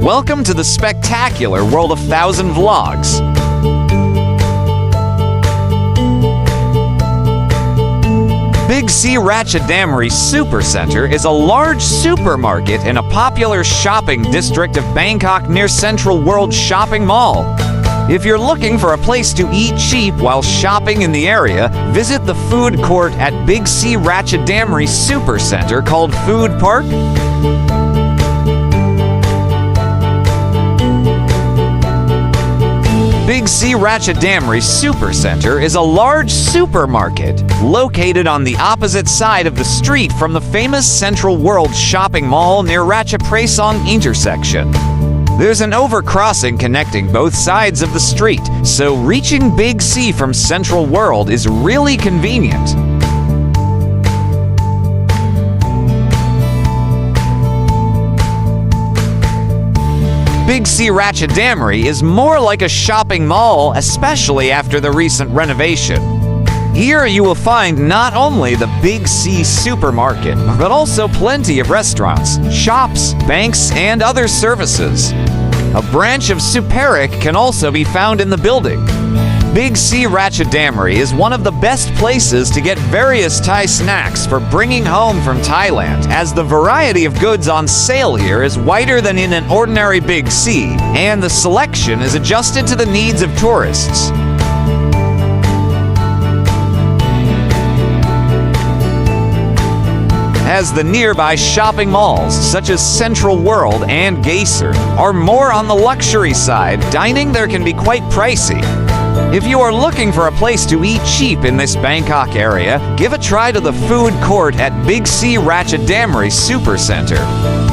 Welcome to the spectacular world of Thousand Vlogs. Big C Ratchadamnern Supercenter is a large supermarket in a popular shopping district of Bangkok near Central World Shopping Mall. If you're looking for a place to eat cheap while shopping in the area, visit the food court at Big C Ratchadamnern Supercenter called Food Park. Big C Ratchadamnern Supercenter is a large supermarket located on the opposite side of the street from the famous Central World Shopping Mall near Ratchaprasong intersection. There's an overcrossing connecting both sides of the street, so reaching Big C from Central World is really convenient. Big C Ratchadamnern is more like a shopping mall, especially after the recent renovation. Here you will find not only the Big C supermarket, but also plenty of restaurants, shops, banks, and other services. A branch of Supercenter can also be found in the building. Big C Ratchadamnern is one of the best places to get various Thai snacks for bringing home from Thailand, as the variety of goods on sale here is wider than in an ordinary Big C, and the selection is adjusted to the needs of tourists. As the nearby shopping malls, such as Central World and Geyser, are more on the luxury side, dining there can be quite pricey. If you are looking for a place to eat cheap in this Bangkok area, give a try to the food court at Big C Ratchadamnern Supercenter.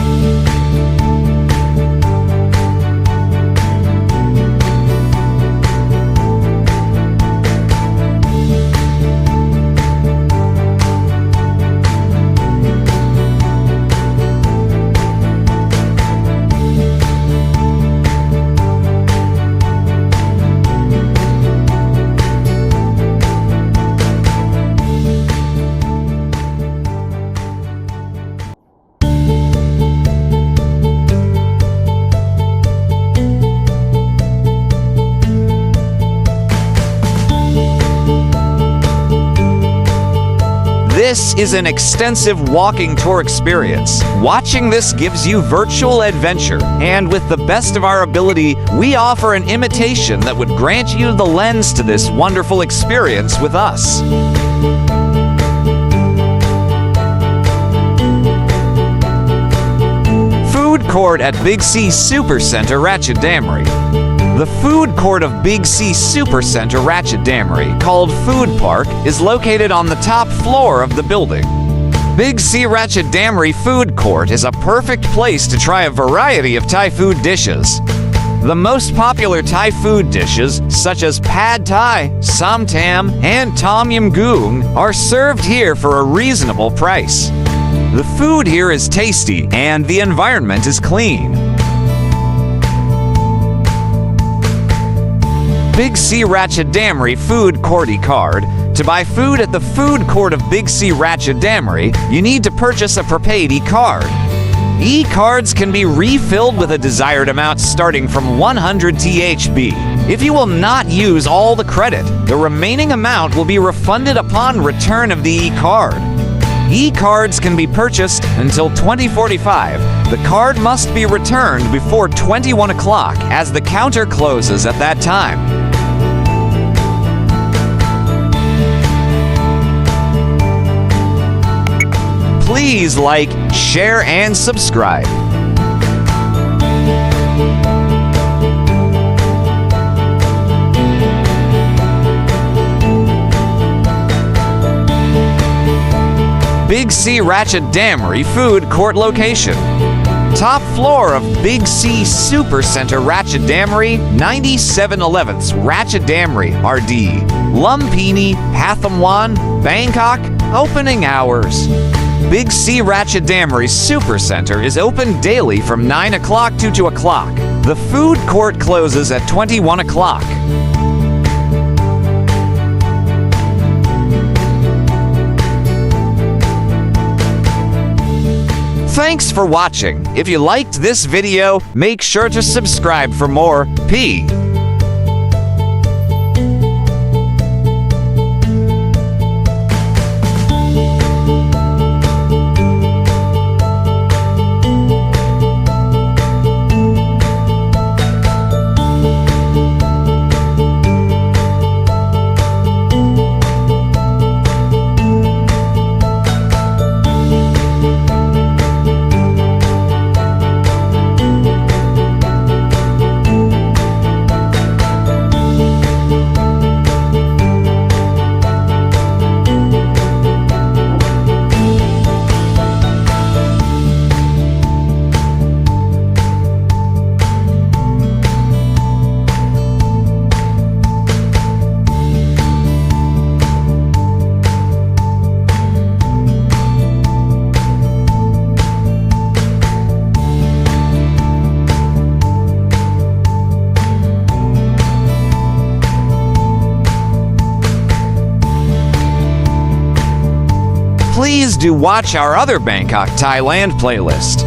This is an extensive walking tour experience. Watching this gives you virtual adventure, and with the best of our ability, we offer an imitation that would grant you the lens to this wonderful experience with us. Food court at Big C Supercenter Ratchadamnern. The food court of Big C Supercenter Ratchadamnern, called Food Park, is located on the top floor of the building. Big C Ratchadamnern Food Court is a perfect place to try a variety of Thai food dishes. The most popular Thai food dishes, such as Pad Thai, Som Tam, and Tom Yum Goong, are served here for a reasonable price. The food here is tasty, and the environment is clean. Big C Ratchadamnern Food Court card. To buy food at the food court of Big C Ratchadamnern, you need to purchase a prepaid e-card. E-cards can be refilled with a desired amount starting from 100 THB. If you will not use all the credit, the remaining amount will be refunded upon return of the e-card. E-cards can be purchased until 2045. The card must be returned before 21 o'clock as the counter closes at that time. Please like, share, and subscribe. Big C Ratchadamnern Food Court location. Top floor of Big C Supercenter Ratchadamnern, 9711th Ratchadamnern RD, Lumpini, Pathumwan, Bangkok. Opening hours. Big C Ratchadamnern Supercenter is open daily from 9 o'clock to 2 o'clock. The food court closes at 21 o'clock. Thanks for watching. If you liked this video, make sure to subscribe for more. Peace. Please do watch our other Bangkok, Thailand playlist.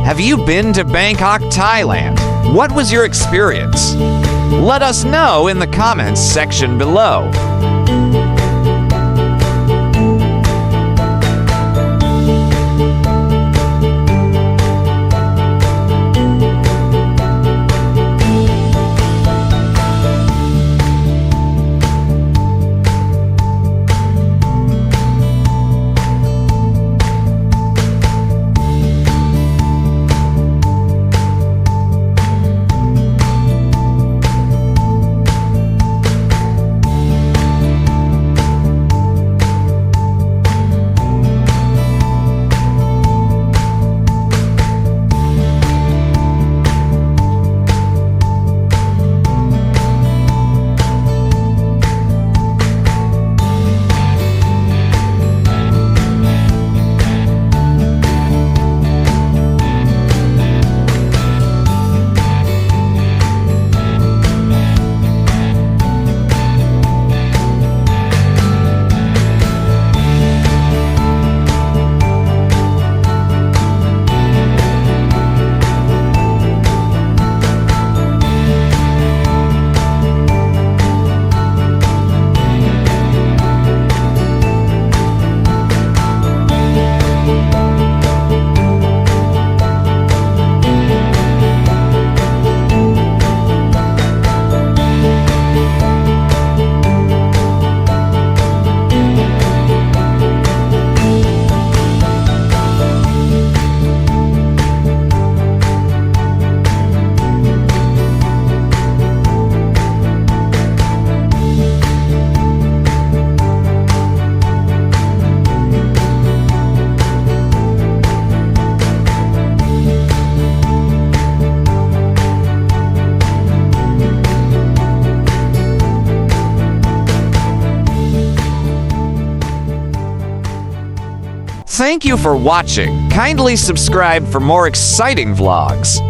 Have you been to Bangkok, Thailand? What was your experience? Let us know in the comments section below. Thank you for watching. Kindly subscribe for more exciting vlogs.